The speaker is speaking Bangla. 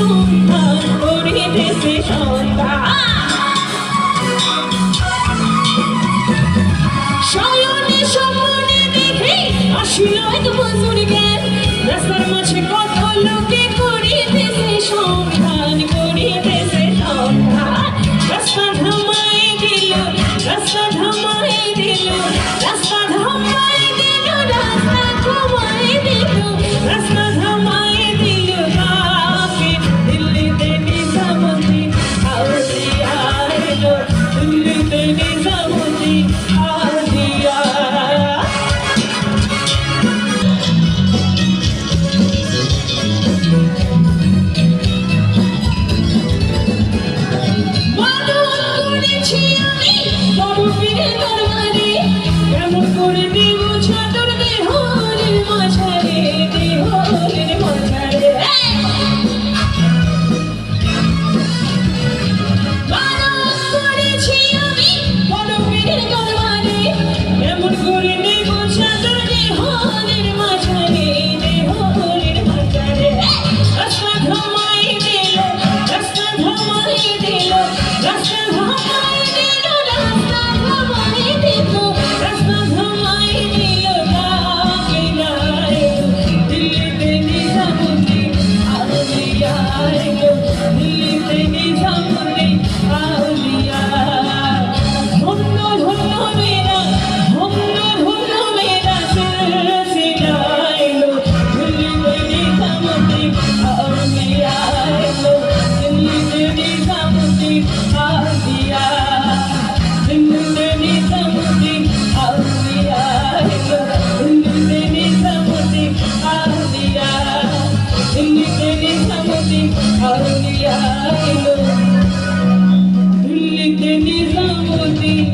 সন্ধান করিতেছে সন্ধান শয়নে স্বপ্নে দেখে আসিল এক বছর জ্ঞান রাস্তার মাঝে কত লোকে করিতেছে সন্ধান করিতেছে সন্ধান রাস্তা থামাই দিল রাস্তা থামাই দিল রাস্তা থামাই দিল রাস্তা থামাই দিল রাস্তা থামাই দিল কাকে দিল্লিতে নিজামুদ্দিন আউলিয়া এলো দিল্লিতে নিজামুদ্দিন আউলিয়া কেমন করে দেব ছাতর দেহলের মাঝারে দেহলের মাঝারে করেছি আমি বড় পীরের দরবারে কেমন করে দেব ছাতর দেহলের মাঝারে দেহলের মাঝারে রাস্তা থামাই দিল রাস্তা থামাই দিল রাস্তা থামাই দিল রাস্তা থামাই দিল রাস্তা থামাই দিল কাকে গায় দিল্লিতে নিজামুদ্দিন আউলিয়া এলো দিল্লিতে নিজামুদ্দিন আউলিয়া ধন্য ধন্য মেরা ধন্য ধন্য মেরা সিলসিলা এলো দিল্লিতে নিজামুদ্দিন আউলিয়া এলো দিল্লিতে নিজামুদ্দিন আউলিয়া দিল্লিতে নিজামুদ্দিন আউলিয়া এলো দিল্লিতে নিজামুদ্দিন আউলিয়া দিল্লিতে নিজামুদ্দিন আউলিয়া এলো দিল্লিতে নিজামুদ্দিন